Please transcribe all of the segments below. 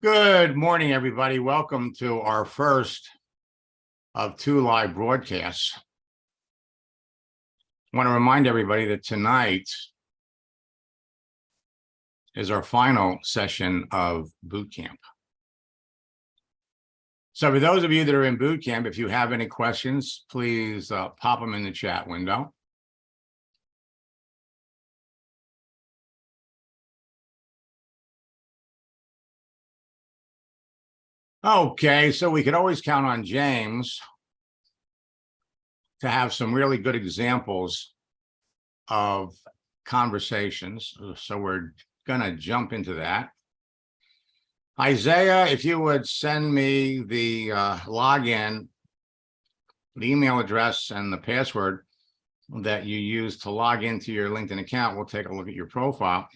Good morning, everybody. Welcome to our first of two live broadcasts. I want to remind everybody that tonight is our final session of boot camp. So for those of you that are in boot camp, if you have any questions, please pop them in the chat window. Okay, so we could always count on James to have some really good examples of conversations. So we're going to jump into that. Isaiah, if you would send me the login, the email address, and the password that you use to log into your LinkedIn account, we'll take a look at your profile.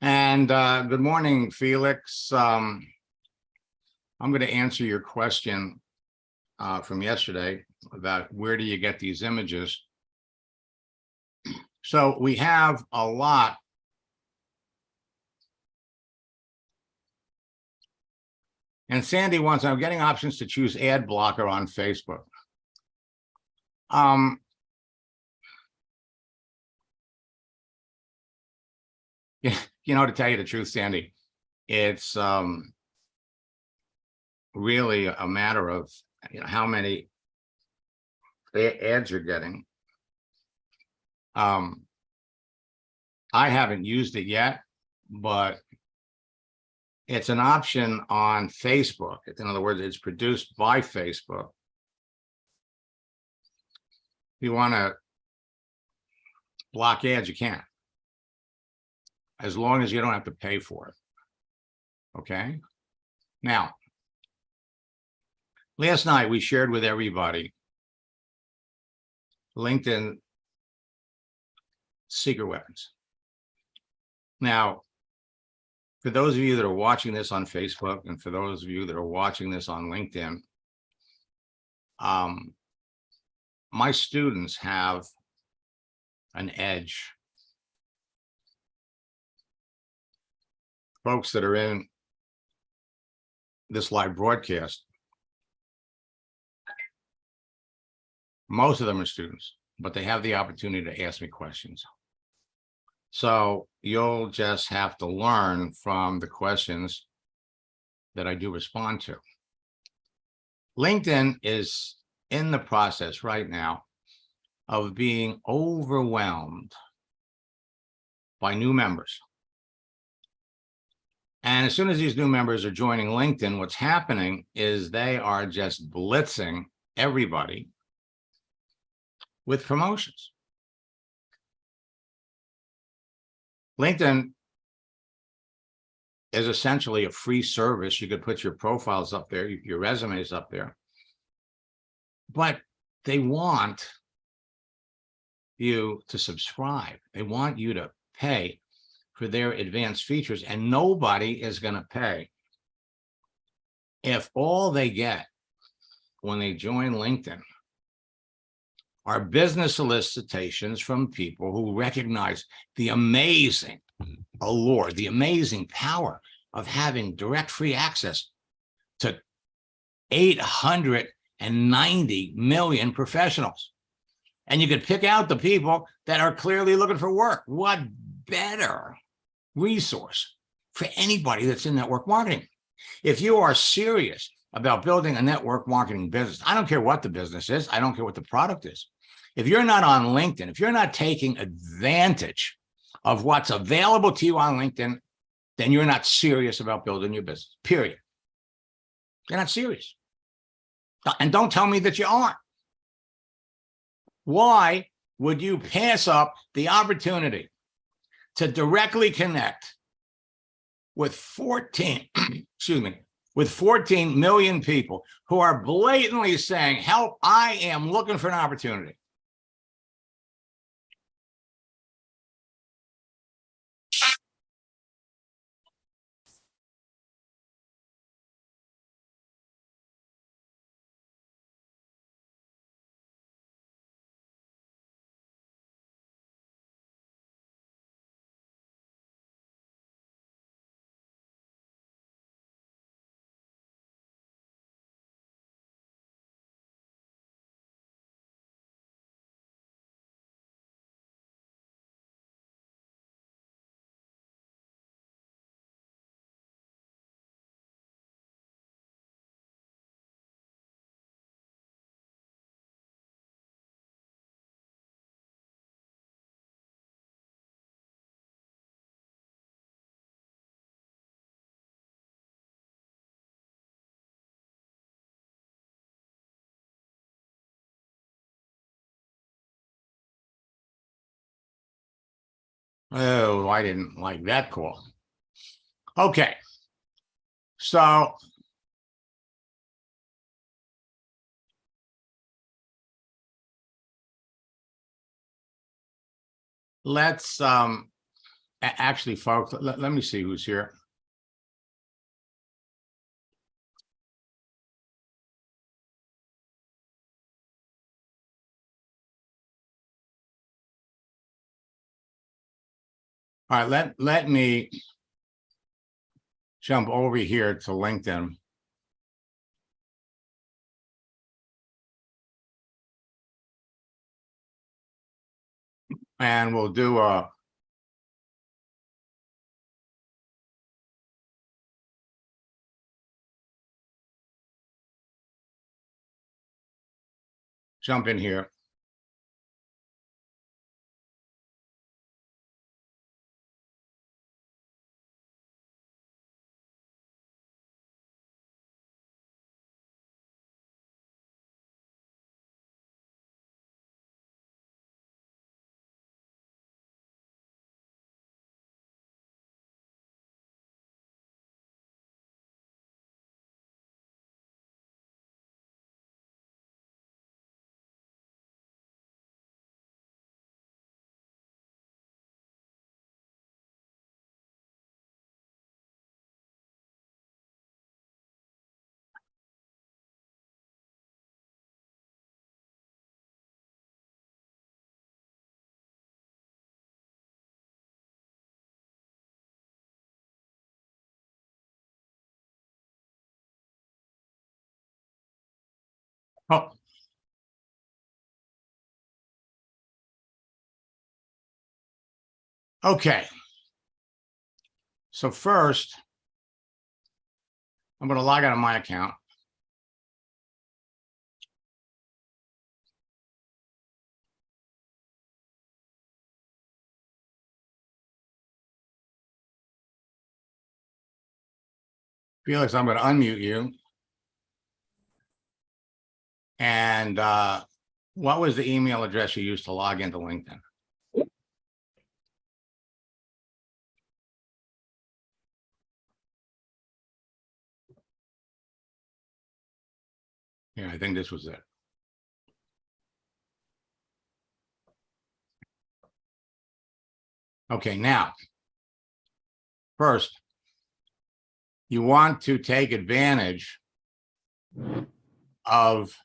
And good morning, Felix. I'm going to answer your question from yesterday about where do you get these images. So we have a lot. And Sandy wants, I'm getting options to choose ad blocker on Facebook. You know, to tell you the truth, Sandy, it's really a matter of how many ads you're getting. I haven't used it yet, but it's an option on Facebook. In other words, it's produced by Facebook. If you want to block ads, you can, as long as you don't have to pay for it. Okay. Now, last night we shared with everybody LinkedIn secret weapons. Now, for those of you that are watching this on Facebook, and for those of you that are watching this on LinkedIn, my students have an edge. Folks that are in this live broadcast, most of them are students, but they have the opportunity to ask me questions. So you'll just have to learn from the questions that I do respond to. LinkedIn is in the process right now of being overwhelmed by new members. And as soon as these new members are joining LinkedIn, what's happening is they are just blitzing everybody with promotions. LinkedIn is essentially a free service. You could put your profiles up there, your resumes up there, but they want you to subscribe. They want you to pay for their advanced features, and nobody is going to pay if all they get when they join LinkedIn are business solicitations from people who recognize the amazing allure, the amazing power of having direct free access to 890 million professionals. And you could pick out the people that are clearly looking for work. What better resource for anybody that's in network marketing? If you are serious about building a network marketing business, I don't care what the business is, I don't care what the product is. If you're not on LinkedIn, if you're not taking advantage of what's available to you on LinkedIn, then you're not serious about building your business, period. You're not serious. And don't tell me that you aren't. Why would you pass up the opportunity to directly connect with 14 million people who are blatantly saying, help, I am looking for an opportunity? Oh, I didn't like that call. Okay. So let's actually, folks, let me see who's here. All right, let me jump over here to LinkedIn. And we'll do a jump in here. Oh, okay. So first, I'm going to log out of my account. Felix, I'm going to unmute you. And what was the email address you used to log into LinkedIn? Yeah, I think this was it. Okay, now, first, you want to take advantage of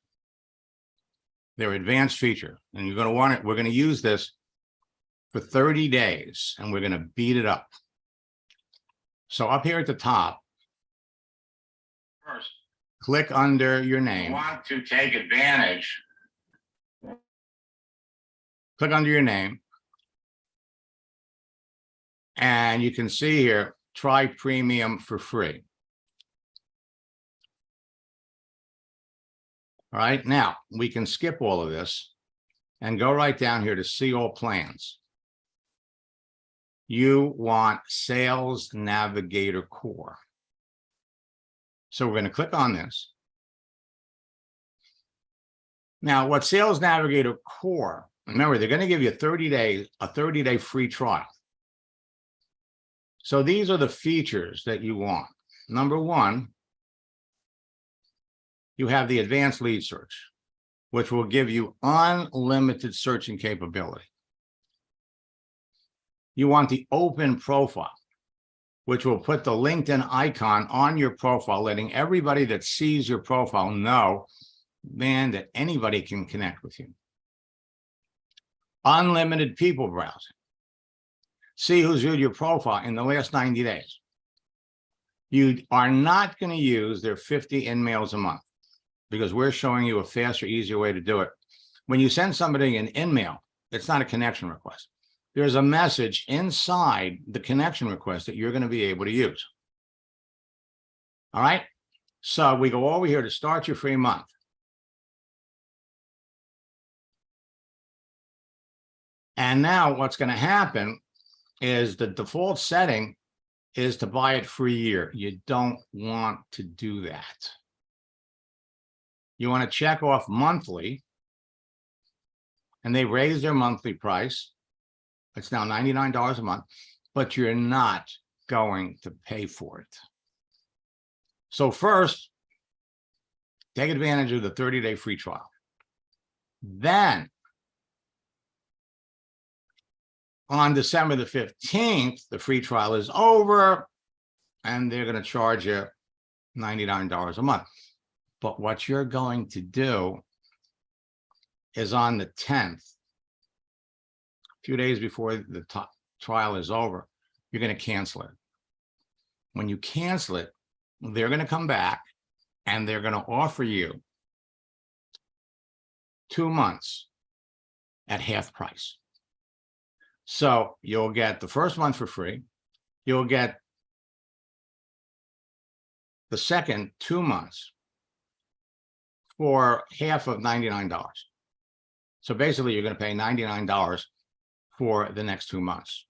their advanced feature. And you're going to want it. We're going to use this for 30 days and we're going to beat it up. So up here at the top, first, click under your name. You want to take advantage. Click under your name. And you can see here, try premium for free. All right, now we can skip all of this and go right down here to see all plans. You want Sales Navigator Core. So we're going to click on this. Now, what Sales Navigator Core, remember, they're going to give you a 30-day free trial. So these are the features that you want. Number one, you have the advanced lead search, which will give you unlimited searching capability. You want the open profile, which will put the LinkedIn icon on your profile, letting everybody that sees your profile know, man, that anybody can connect with you. Unlimited people browsing. See who's viewed your profile in the last 90 days. You are not going to use their 50 in-mails a month because we're showing you a faster, easier way to do it. When you send somebody an in-mail, it's not a connection request. There's a message inside the connection request that you're going to be able to use. All right. So we go over here to start your free month. And now what's going to happen is the default setting is to buy it for a year. You don't want to do that. You want to check off monthly, and they raise their monthly price. It's now $99 a month, but you're not going to pay for it. So first, take advantage of the 30-day free trial. Then on December the 15th, the free trial is over and they're going to charge you $99 a month. But what you're going to do is on the 10th, a few days before the trial is over, you're going to cancel it. When you cancel it, they're going to come back and they're going to offer you 2 months at half price. So you'll get the first month for free. You'll get the second 2 months for half of $99. So basically, you're going to pay $99 for the next 2 months.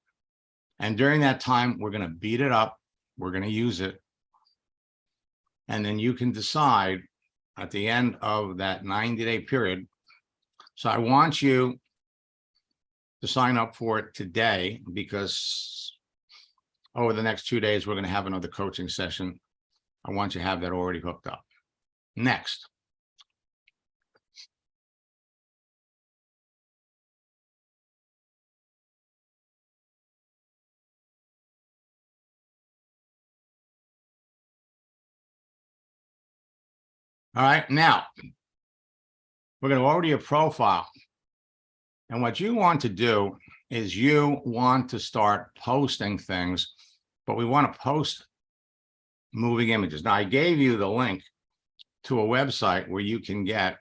And during that time, we're going to beat it up. We're going to use it. And then you can decide at the end of that 90-day period. So I want you to sign up for it today, because over the next 2 days, we're going to have another coaching session. I want you to have that already hooked up. Next. All right, now we're going to order your profile. And what you want to do is you want to start posting things, but we want to post moving images. Now, I gave you the link to a website where you can get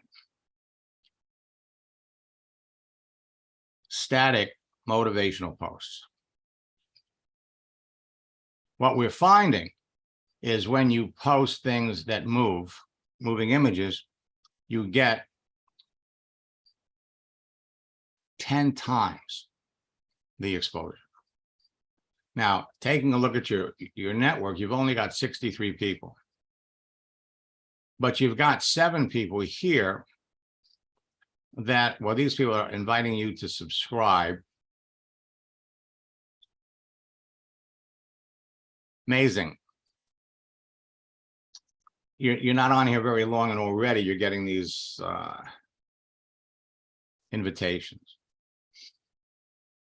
static motivational posts. What we're finding is when you post things that move, moving images, you get 10 times the exposure. Now, taking a look at your network, you've only got 63 people, but you've got 7 people here that, well, these people are inviting you to subscribe. Amazing. You're not on here very long and already you're getting these invitations.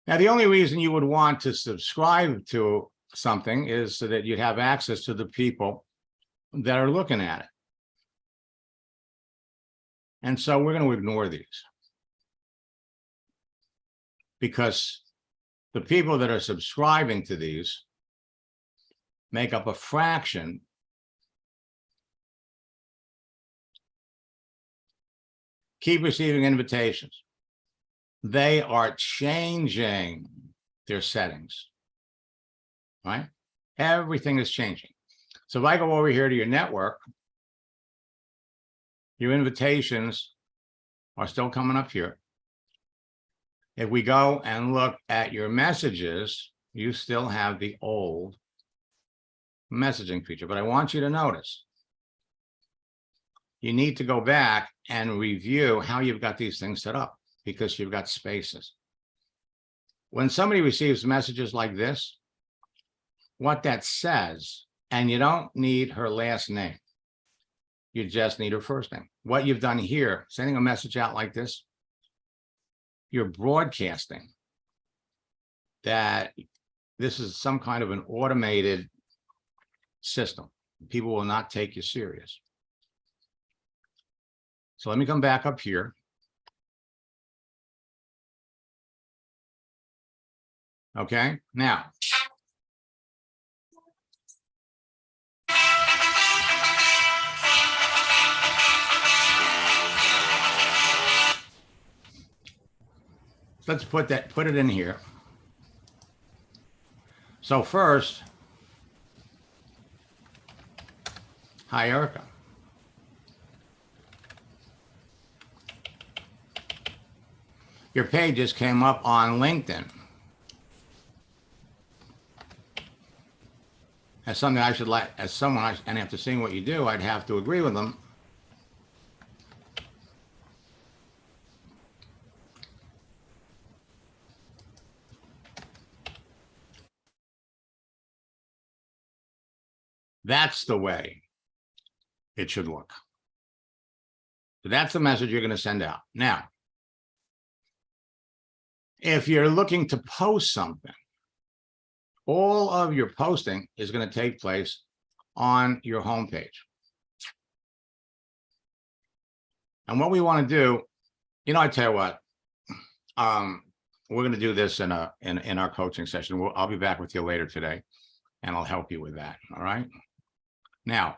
Now, the only reason you would want to subscribe to something is so that you'd have access to the people that are looking at it. And so we're going to ignore these, because the people that are subscribing to these make up a fraction keep receiving invitations. They are changing their settings, right? Everything is changing. So if I go over here to your network, your invitations are still coming up here. If we go and look at your messages, you still have the old messaging feature. But I want you to notice, you need to go back and review how you've got these things set up, because you've got spaces. When somebody receives messages like this, what that says, and you don't need her last name, you just need her first name. What you've done here, sending a message out like this, you're broadcasting that this is some kind of an automated system. People will not take you serious. So let me come back up here. Okay, now. Let's put it in here. So first, hi, Erica. Your page just came up on LinkedIn. As something I should like, as someone, and after seeing what you do, I'd have to agree with them. That's the way it should look. So that's the message you're going to send out. Now, if you're looking to post something, all of your posting is going to take place on your homepage. And what we want to do, I tell you what, we're going to do this in our coaching session. I'll be back with you later today, and I'll help you with that. All right. Now,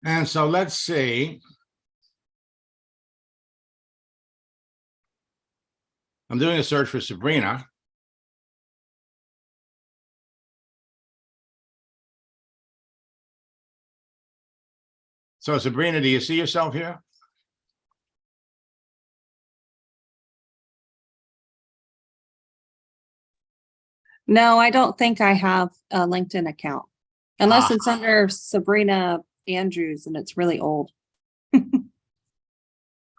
and so let's see. I'm doing a search for Sabrina. So Sabrina, do you see yourself here? No, I don't think I have a LinkedIn account unless it's under Sabrina Andrews and it's really old.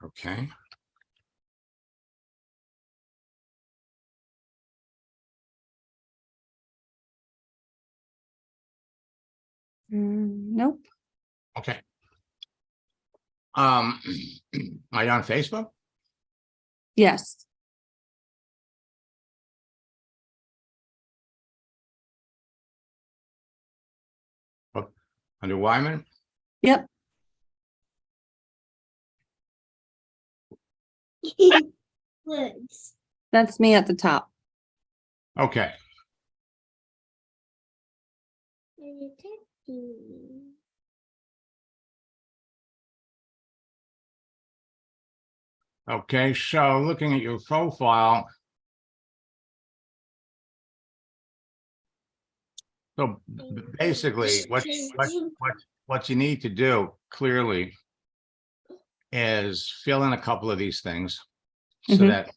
Okay. Nope. Okay. Are you on Facebook? Yes. Under Wyman? Yep. That's me at the top. Okay. Okay, so looking at your profile. So basically, what you need to do clearly is fill in a couple of these things so that,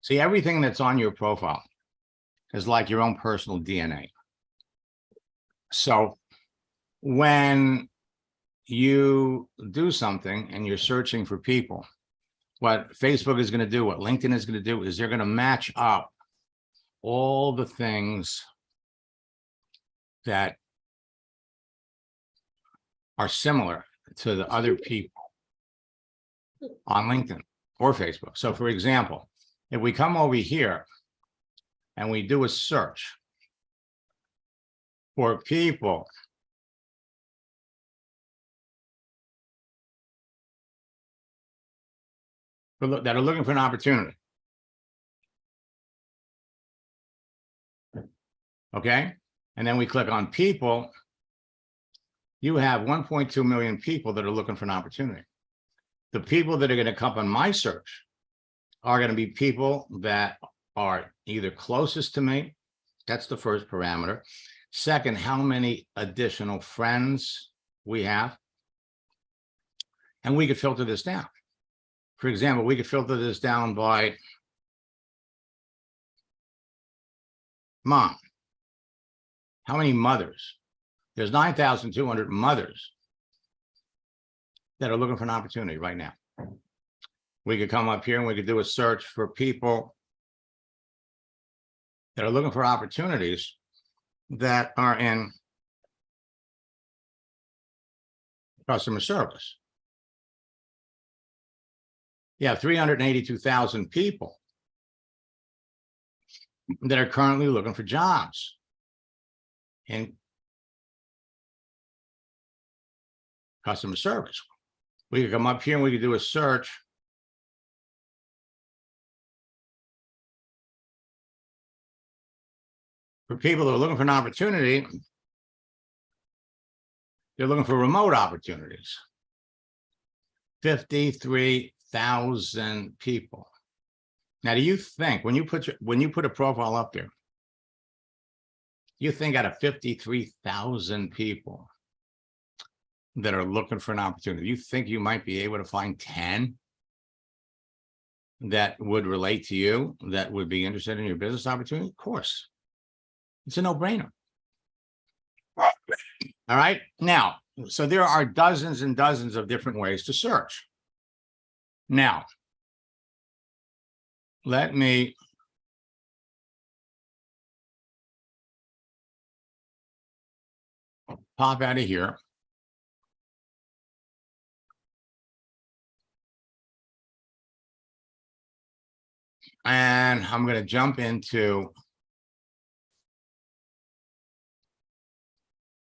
see, everything that's on your profile is like your own personal DNA. So when you do something and you're searching for people, what Facebook is going to do, what LinkedIn is going to do, is they're going to match up all the things that are similar to the other people on LinkedIn or Facebook. So for example, if we come over here and we do a search for people that are looking for an opportunity, okay? And then we click on people, you have 1.2 million people that are looking for an opportunity. The people that are going to come on my search are going to be people that are either closest to me. That's the first parameter. Second, how many additional friends we have. And we could filter this down. For example, we could filter this down by mom. How many mothers? There's 9,200 mothers that are looking for an opportunity right now. We could come up here and we could do a search for people that are looking for opportunities that are in customer service. You have 382,000 people that are currently looking for jobs in customer service. We could come up here and we could do a search For people who are looking for an opportunity, they're looking for remote opportunities. 53,000 people. Now, do you think when you put a profile up there, you think out of 53,000 people that are looking for an opportunity, you think you might be able to find 10 that would relate to you, that would be interested in your business opportunity? Of course. It's a no-brainer. All right. Now, so there are dozens and dozens of different ways to search. Now, let me pop out of here. And I'm going to jump into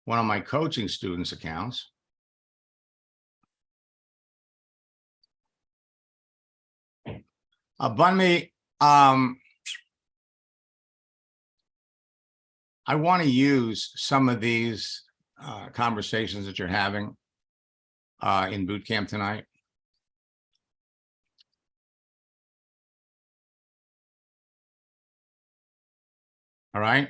one of my coaching students' accounts. Bunmi, I want to use some of these conversations that you're having in boot camp tonight. All right.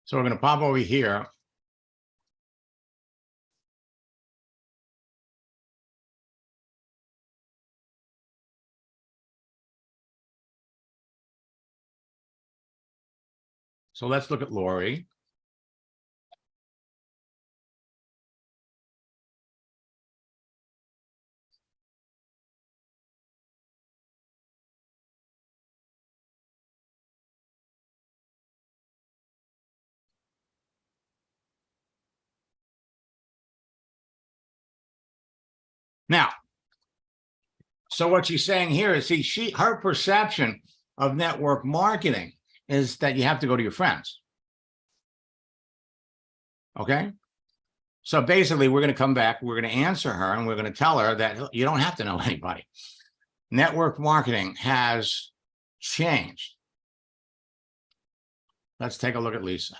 So we're going to pop over here. So let's look at Lori. Now, so what she's saying here is, see, her perception of network marketing is that you have to go to your friends. Okay. So basically, we're going to come back, we're going to answer her, and we're going to tell her that you don't have to know anybody. Network marketing has changed. Let's take a look at Lisa.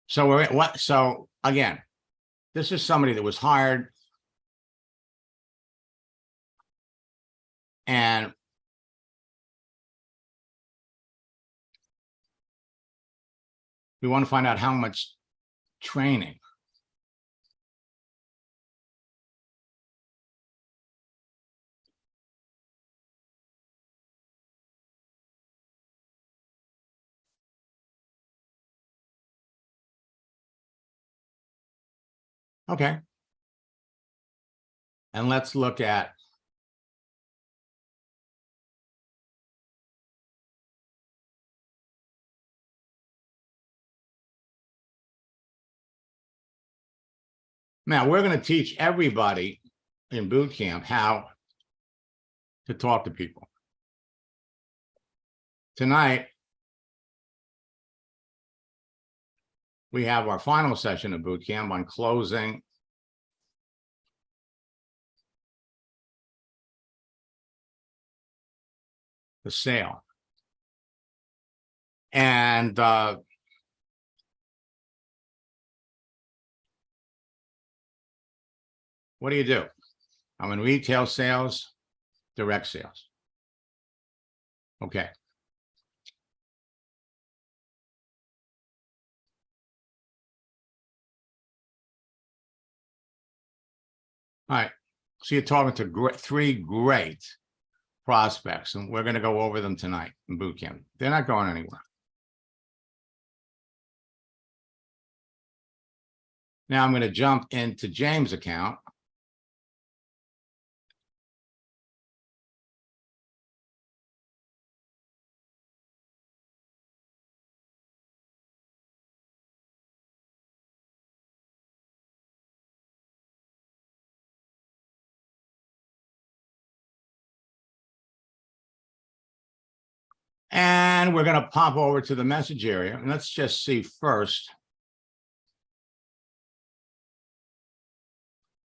So again, this is somebody that was hired, and we want to find out how much training. Okay. And let's look at now, we're going to teach everybody in boot camp how to talk to people. Tonight, we have our final session of boot camp on closing the sale. And what do? I'm in retail sales, direct sales. Okay. All right. So you're talking to three great prospects, and we're going to go over them tonight in boot camp. They're not going anywhere. Now I'm going to jump into James' account. And we're going to pop over to the message area. And let's just see first.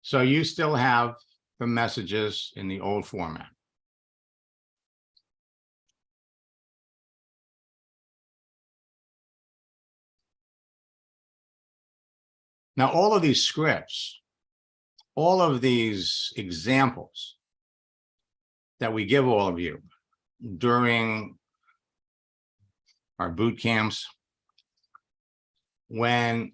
So you still have the messages in the old format. Now, all of these scripts, all of these examples that we give all of you during our boot camps, when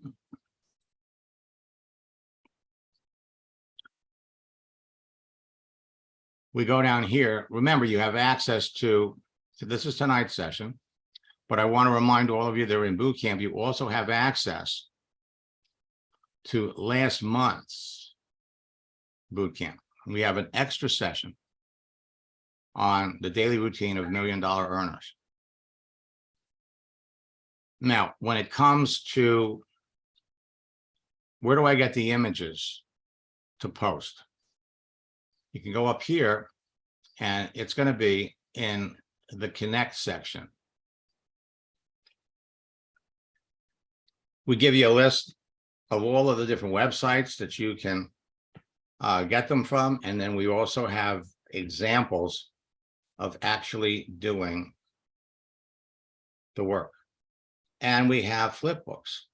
we go down here, remember you have access to this is tonight's session, but I want to remind all of you that are in boot camp, you also have access to last month's boot camp. We have an extra session on the daily routine of $1 Million Earners. Now, when it comes to where do I get the images to post? You can go up here and it's going to be in the Connect section. We give you a list of all of the different websites that you can get them from. And then we also have examples of actually doing the work. And we have flip books.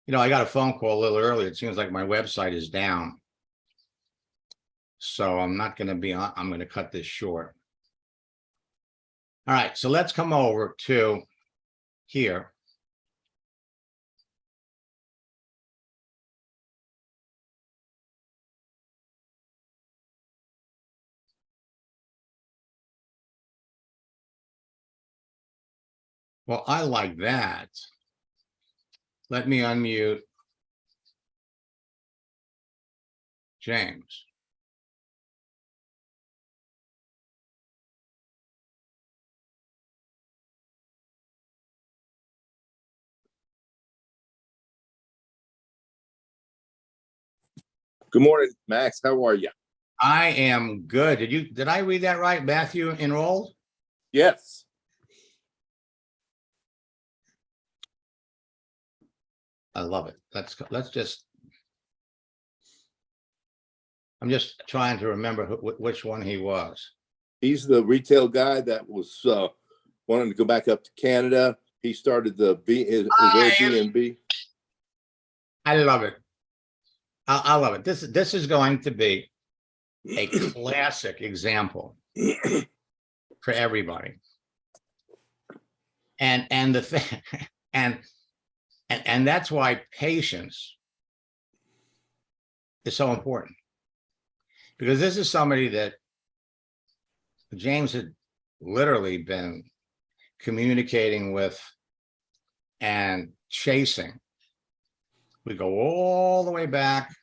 You know, I got a phone call a little earlier. It seems like my website is down. So I'm not going to be on, I'm going to cut this short. All right, so let's come over to here. Well, I like that. Let me unmute James. Good morning, Max. How are you? I am good. Did I read that right? Matthew enrolled? Yes. I love it. Let's just. I'm just trying to remember which one he was. He's the retail guy that was wanting to go back up to Canada. He started his Airbnb. I love it. I love it. This is going to be a classic example for everybody. And the thing and that's why patience is so important, because this is somebody that James had literally been communicating with and chasing. We go all the way back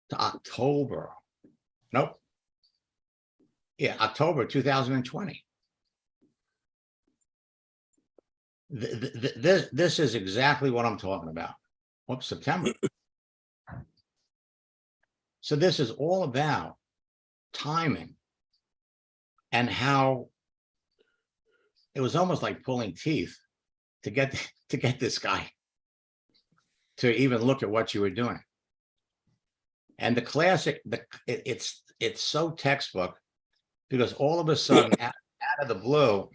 to October. Nope. Yeah, October 2020. This is exactly what I'm talking about. Whoops, September. So this is all about timing and how it was almost like pulling teeth to get this guy to even look at what you were doing. And the classic, it's so textbook, because all of a sudden, out of the blue,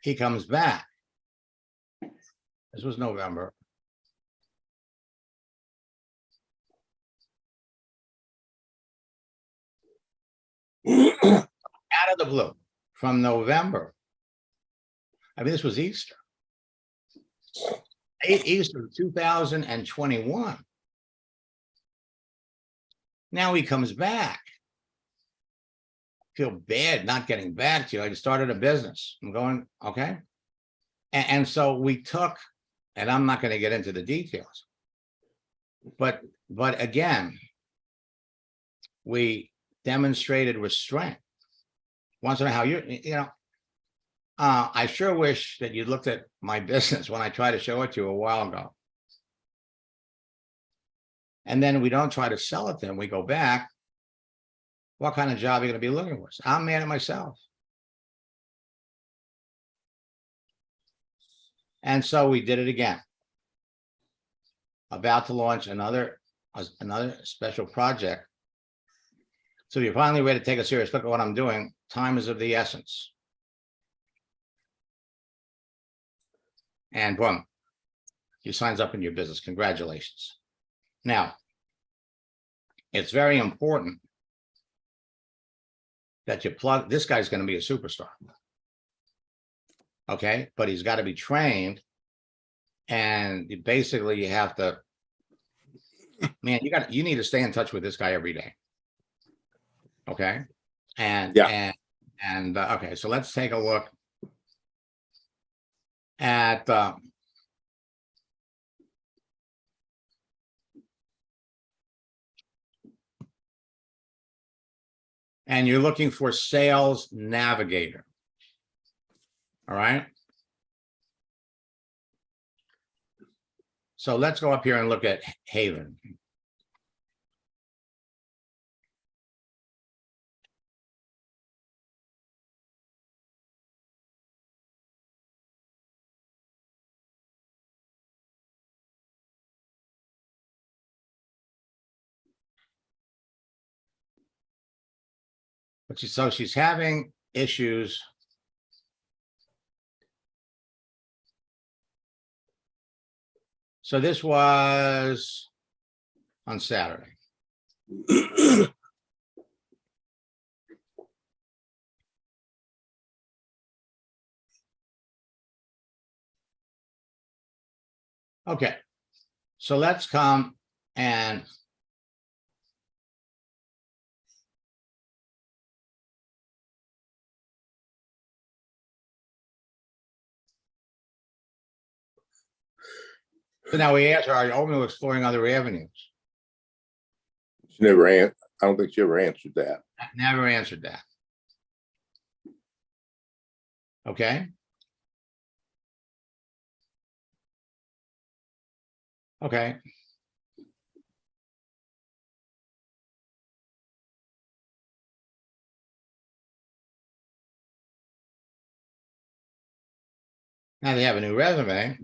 he comes back. This was November. Out of the blue, from November. I mean, this was Easter. Easter 2021. Now he comes back. Feel bad not getting back to you. I just started a business. I'm going, okay. And so we took, and I'm not going to get into the details, but again, we demonstrated restraint. wants to know how you know. I sure wish that you'd looked at my business when I tried to show it to you a while ago. And then we don't try to sell it to them. We go back. What kind of job are you going to be looking for? I'm mad at myself. And so we did it again. About to launch another special project. So you're finally ready to take a serious look at what I'm doing. Time is of the essence. And boom, he signs up in your business. Congratulations. Now, it's very important that you plug, this guy's going to be a superstar. Okay, but he's got to be trained. And you have to, man, you need to stay in touch with this guy every day. Okay. And, Yeah. Okay, so let's take a look at, and you're looking for Sales Navigator. All right. So let's go up here and look at Haven. So she's having issues. So this was on Saturday. Okay, so let's come and so now we asked her, are you open to exploring other avenues? She never I don't think she ever answered that. Never answered that. Okay. Okay. Now they have a new resume.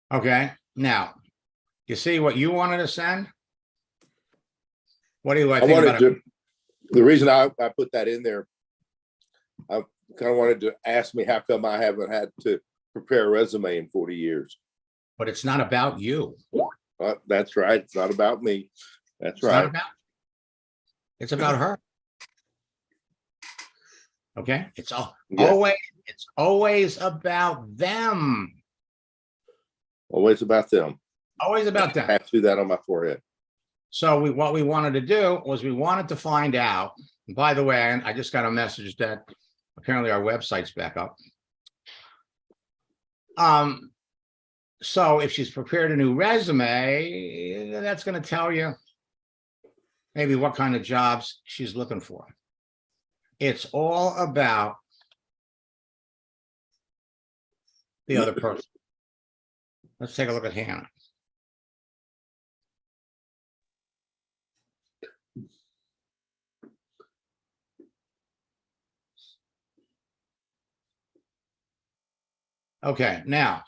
Okay, now you see what you wanted to send? What do you I think wanted about it? to, the reason I put that in there, I kind of wanted to ask me how come I haven't had to prepare a resume in 40 years. But it's not about you. That's right. It's not about me. That's It's not right. about, it's about her. Okay, it's Yeah. always about them. Always about them. Always about them. Tattoo that on my forehead. So what we wanted to do was we wanted to find out, and by the way, I just got a message that apparently our website's back up. So if she's prepared a new resume, that's going to tell you maybe what kind of jobs she's looking for. It's all about the other person. Let's take a look at Hannah. Okay, now.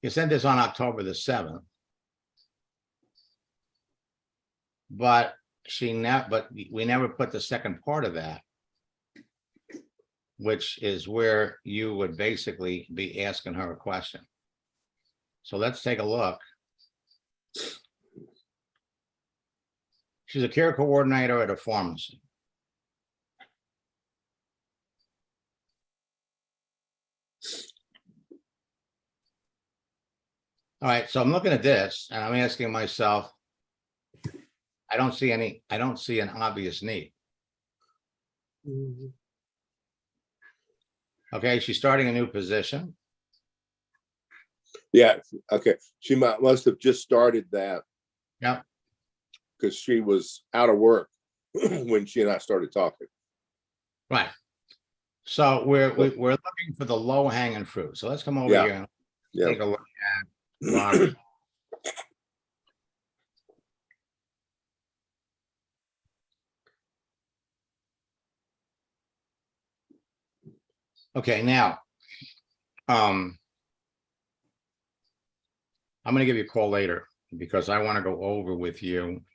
You sent this on October the 7th. But we never put the second part of that, which is where you would basically be asking her a question. So let's take a look. She's a care coordinator at a pharmacy. All right, so I'm looking at this and I'm asking myself, I don't see an obvious need. Okay, she's starting a new position. Yeah, okay. She must have just started that Yep. because she was out of work when she and I started talking. Right. So we're looking for the low hanging fruit. So let's come over Yeah. here and Yeah. take a look at Robert. Okay, now, I'm gonna give you a call later because I want to go over with you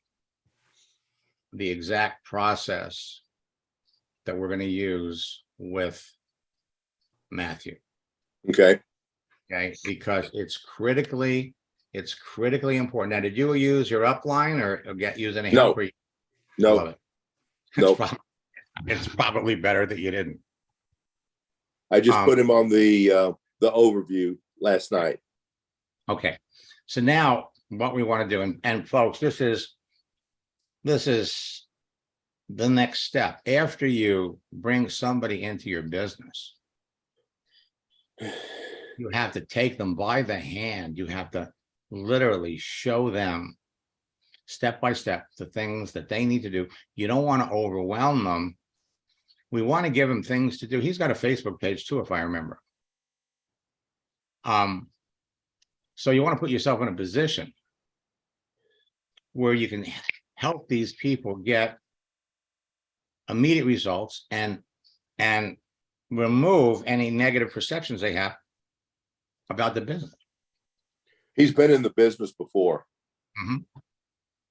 the exact process that we're going to use with Matthew. Okay. Okay, because it's critically important. Now, did you use your upline or use any help? No. Or I No. love it. Nope. It's probably better that you didn't. I just put him on the overview last night. Okay, so now what we want to do, and folks, this is the next step. After you bring somebody into your business, you have to take them by the hand. You have to literally show them step by step the things that they need to do. You don't want to overwhelm them. We want to give him things to do. He's got a Facebook page too, if I remember. So you want to put yourself in a position where you can help these people get immediate results and remove any negative perceptions they have about the business. He's been in the business before. Mhm.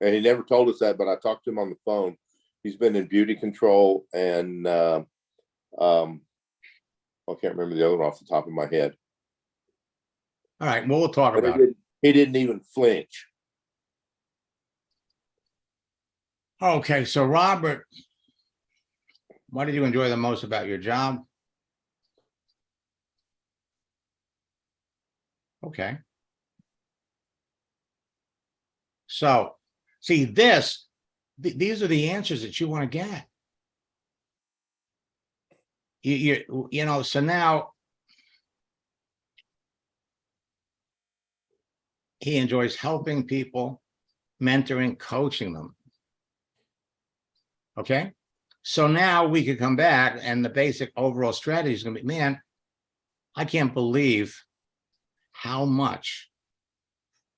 And he never told us that, but I talked to him on the phone. He's been in beauty control and I can't remember the other one off the top of my head. All right, well, we'll talk But about it. he didn't even flinch. Okay, so Robert, what did you enjoy the most about your job? Okay. So, see, these are the answers that you want to get. You know, so now he enjoys helping people, mentoring, coaching them. Okay. So now we could come back and the basic overall strategy is going to be, man, I can't believe how much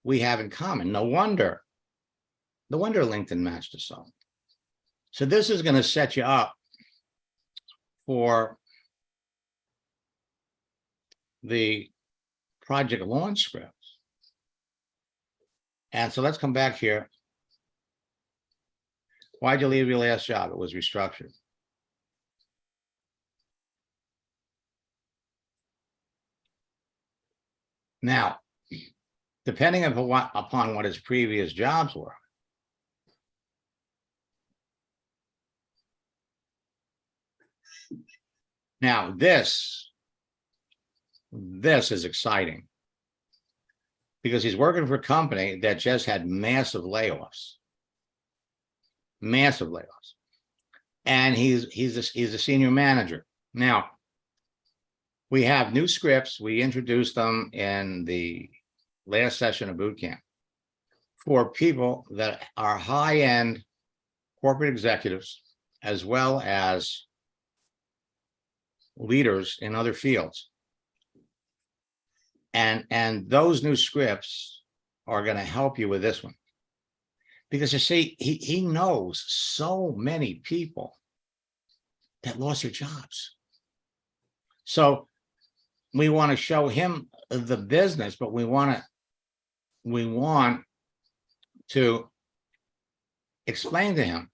we have in common. No wonder LinkedIn matched us up. So this is going to set you up for the project launch scripts. And so let's come back here. Why'd you leave your last job? It was restructured. Now, depending upon what his previous jobs were, now this is exciting because he's working for a company that just had massive layoffs, and he's a senior manager. Now, we have new scripts. We introduced them in the last session of boot camp for people that are high-end corporate executives, as well as leaders in other fields. And those new scripts are going to help you with this one. Because you see, he knows so many people that lost their jobs. So we want to show him the business, but we want to explain to him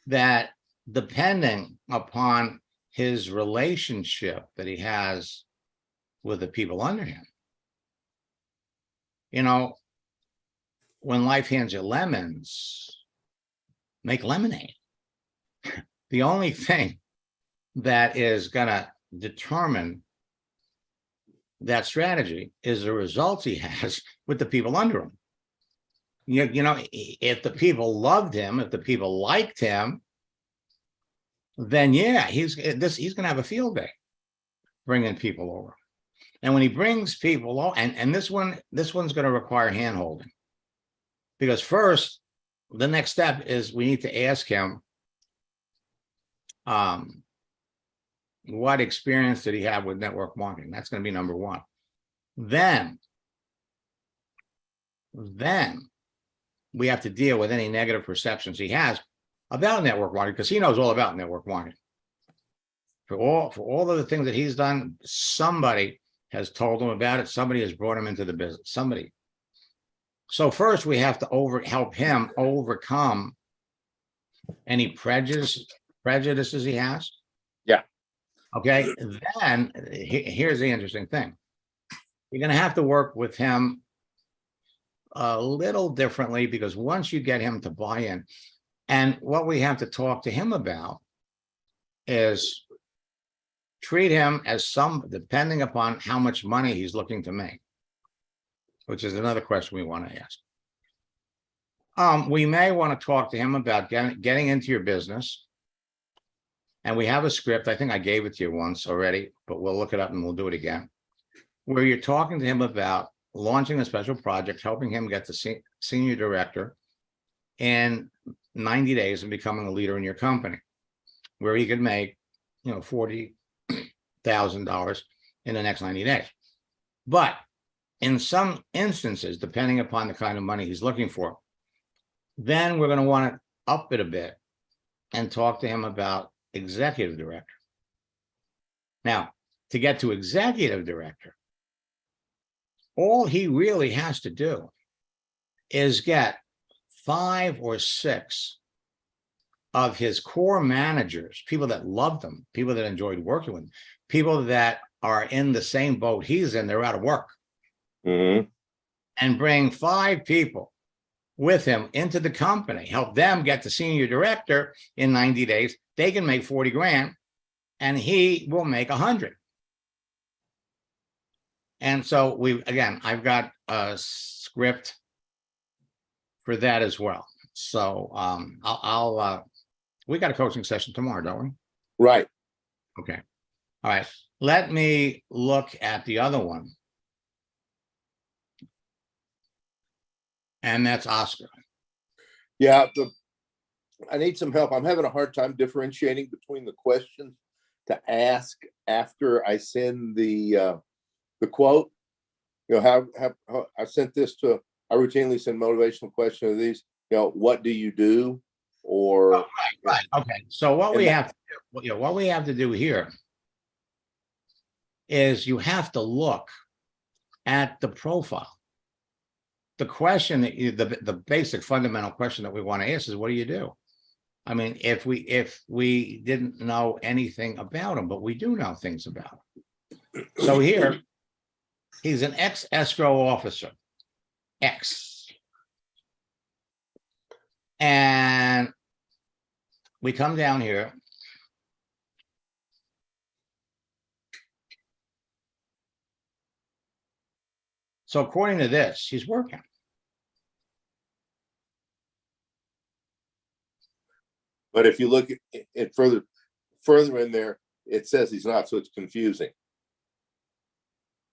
that depending upon his relationship that he has with the people under him, you know, when life hands you lemons, make lemonade. The only thing that is going to determine that strategy is the results he has with the people under him. You know, if the people loved him, if the people liked him, then yeah, he's going to have a field day bringing people over. And when he brings people over, and this one's going to require handholding, because first, the next step is we need to ask him, what experience did he have with network marketing? That's going to be number one. Then we have to deal with any negative perceptions he has about network marketing, because he knows all about network marketing. For all of the things that he's done, somebody has told him about it. Somebody has brought him into the business. Somebody. So first, we have to help him overcome any prejudices he has. Yeah. Okay. Then here's the interesting thing. You're going to have to work with him a little differently, because once you get him to buy in, and what we have to talk to him about is treat him as depending upon how much money he's looking to make, which is another question we want to ask. We may want to talk to him about getting into your business. And we have a script. I think I gave it to you once already, but we'll look it up and we'll do it again, where you're talking to him about launching a special project, helping him get to senior director in 90 days and becoming a leader in your company, where he could make, $40,000 in the next 90 days. But in some instances, depending upon the kind of money he's looking for, then we're going to want to up it a bit and talk to him about executive director. Now, to get to executive director, all he really has to do is get 5 or 6 of his core managers, people that loved him, people that enjoyed working with him, people that are in the same boat he's in, they're out of work, Mm-hmm. and bring 5 people with him into the company, help them get to senior director in 90 days. They can make 40 grand and he will make 100. And so I've got a script for that as well. So we got a coaching session tomorrow, don't we? Right. Okay. All right. Let me look at the other one. And that's Oscar. Yeah. I need some help. I'm having a hard time differentiating between the questions to ask after I send the quote. How I sent this to, I routinely send motivational questions of these, what do you do? Or right. Okay. So what we have to do here is you have to look at the profile. The question that the basic fundamental question that we want to ask is, what do you do? I mean, if we didn't know anything about him, but we do know things about him. So here, he's an ex-escrow officer, and we come down here. So according to this, he's working. But if you look at further in there, it says he's not, so it's confusing.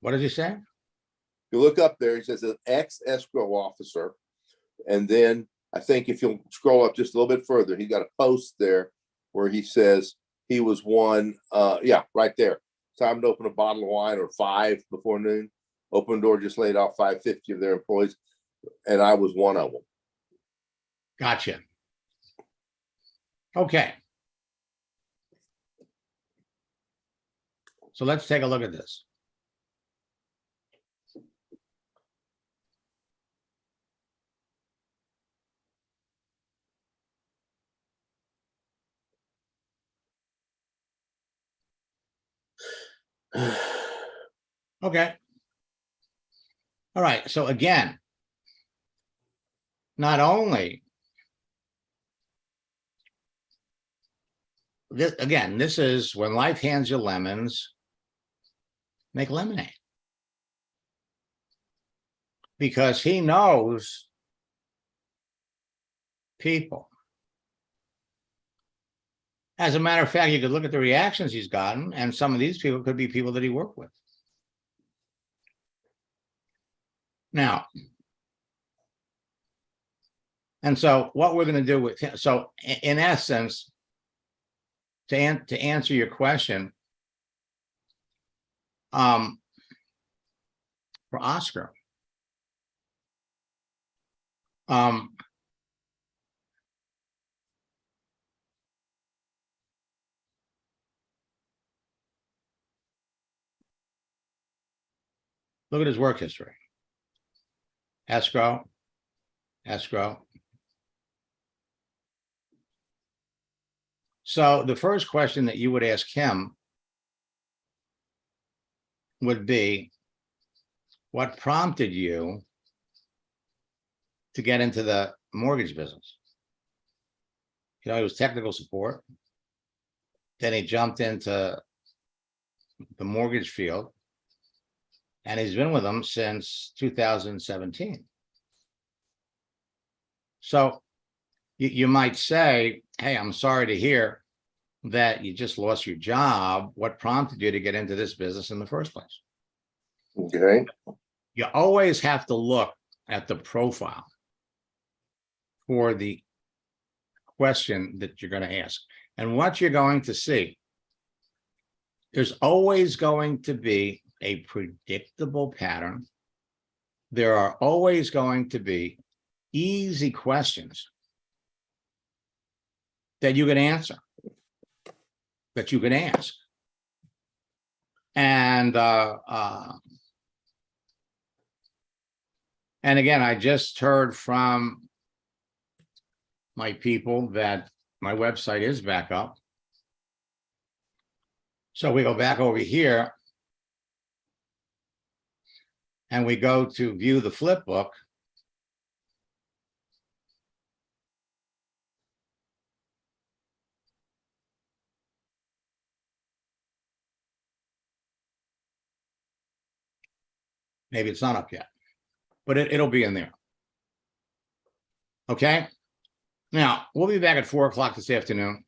What does he say? You look up there, he says an ex-escrow officer. And then I think if you'll scroll up just a little bit further, he got a post there where he says he was one, right there. Time to open a bottle of wine, or 5 before noon. Opendoor just laid off 550 of their employees, and I was one of them. Gotcha. Okay. So let's take a look at this. Okay. All right. So again, not only this is when life hands you lemons, make lemonade. because he knows people. As a matter of fact, you could look at the reactions he's gotten, and some of these people could be people that he worked with. Now, and so what we're going to do with him, so in essence, to answer your question, for Oscar, look at his work history. Escrow. So the first question that you would ask him would be, what prompted you to get into the mortgage business? You know, he was technical support. Then he jumped into the mortgage field, and he's been with them since 2017. So you might say, hey, I'm sorry to hear that you just lost your job. What prompted you to get into this business in the first place? Okay. You always have to look at the profile for the question that you're going to ask. And what you're going to see, there's always going to be a predictable pattern. There are always going to be easy questions that you can answer, that you can ask. And again, I just heard from my people that my website is back up. So we go back over here and we go to view the flip book. Maybe it's not up yet, but it'll be in there. Okay. Now we'll be back at 4 o'clock this afternoon.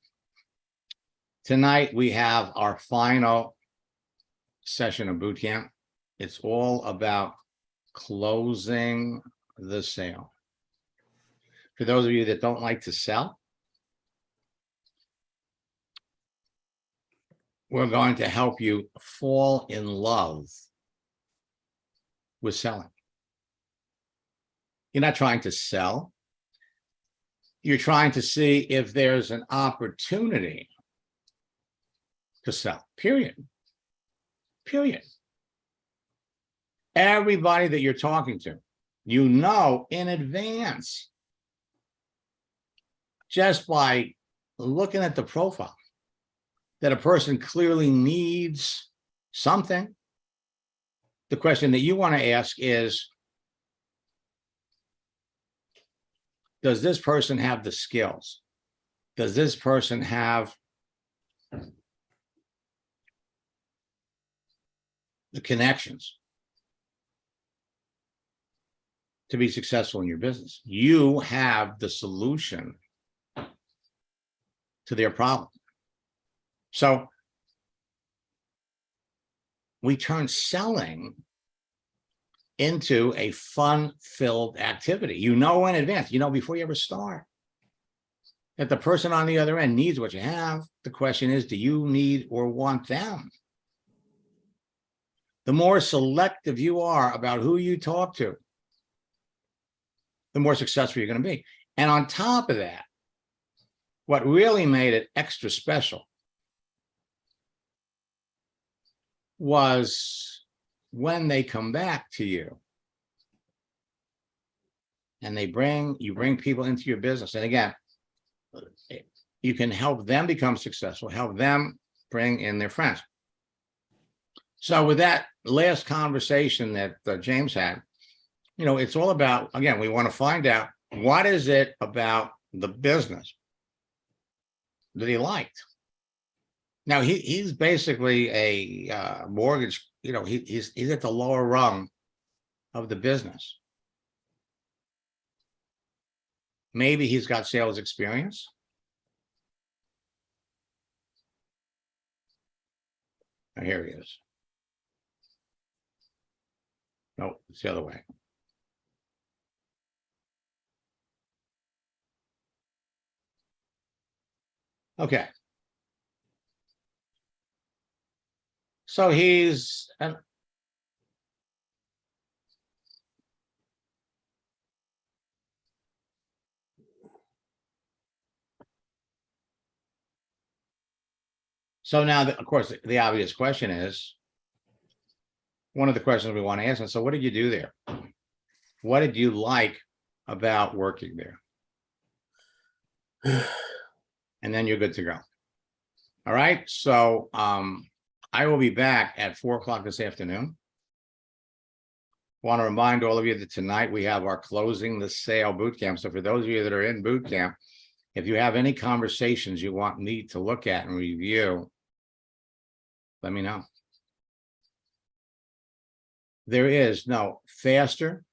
Tonight we have our final session of boot camp. It's all about closing the sale. For those of you that don't like to sell, we're going to help you fall in love with selling. You're not trying to sell. You're trying to see if there's an opportunity to sell, period. Everybody that you're talking to, you know in advance, just by looking at the profile, that a person clearly needs something. The question that you want to ask is, does this person have the skills? Does this person have the connections to be successful in your business? You have the solution to their problem. So we turn selling into a fun-filled activity. You know in advance, you know before you ever start, that the person on the other end needs what you have. The question is, do you need or want them? The more selective you are about who you talk to, the more successful you're going to be. And on top of that, what really made it extra special was when they come back to you and you bring people into your business. And again, you can help them become successful, help them bring in their friends. So with that last conversation that James had, you know, it's all about, again, we want to find out what is it about the business that he liked. Now he's basically a mortgage, you know, he's at the lower rung of the business. Maybe he's got sales experience. Oh, here he is. No, it's the other way. Okay. So he's so now, of course, the obvious question is, one of the questions we want to answer. So what did you do there? What did you like about working there? And then you're good to go. All right. So I will be back at 4 o'clock this afternoon. Want to remind all of you that tonight we have our closing the sale boot camp. So for those of you that are in boot camp, if you have any conversations you want me to look at and review, let me know. There is no faster,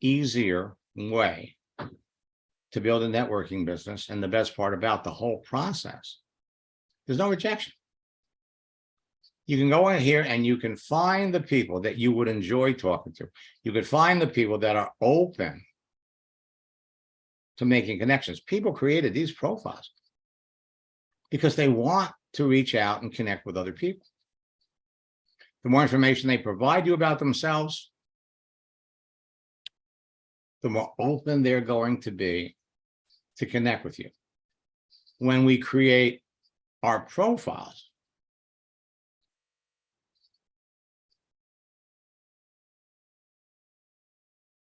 easier way to build a networking business. And the best part about the whole process, there's no rejection. You can go in here and you can find the people that you would enjoy talking to. You could find the people that are open to making connections. People created these profiles because they want to reach out and connect with other people. The more information they provide you about themselves, the more open they're going to be to connect with you. When we create our profiles,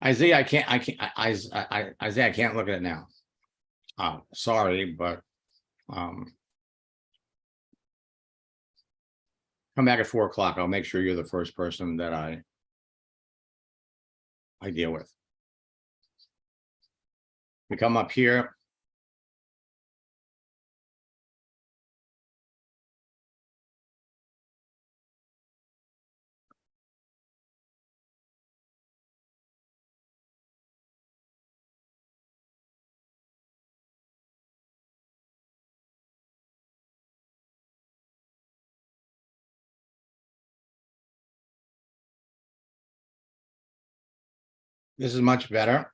Isaiah, Isaiah, I can't look at it now. Sorry, but come back at 4 o'clock. I'll make sure you're the first person that I deal with. We come up here. This is much better.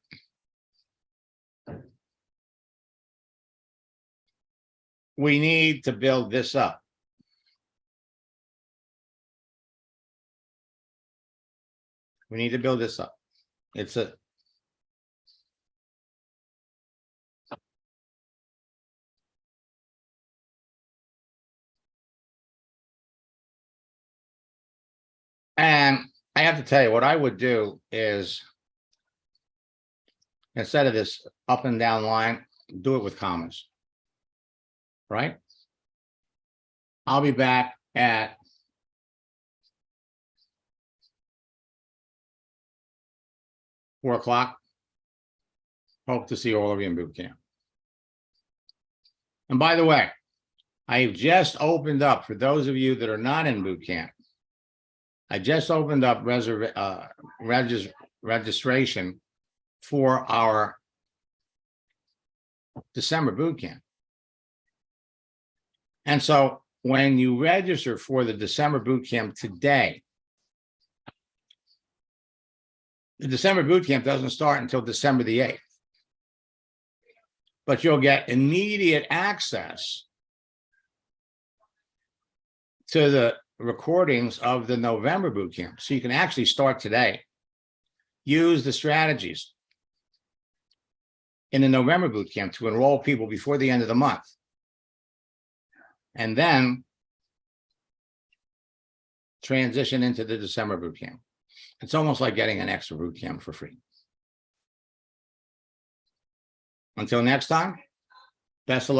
We need to build this up. We need to build this up. It's a and I have to tell you, what I would do is, instead of this up and down line, do it with commas. Right? I'll be back at 4 o'clock. Hope to see all of you in boot camp. And by the way, I've just opened up, for those of you that are not in boot camp, I just opened up registration for our December boot camp. And so when you register for the December boot camp today, the December boot camp doesn't start until December the 8th. But you'll get immediate access to the recordings of the November boot camp. So you can actually start today. Use the strategies in the November boot camp to enroll people before the end of the month. And then transition into the December boot camp. It's almost like getting an extra boot camp for free. Until next time, best of luck.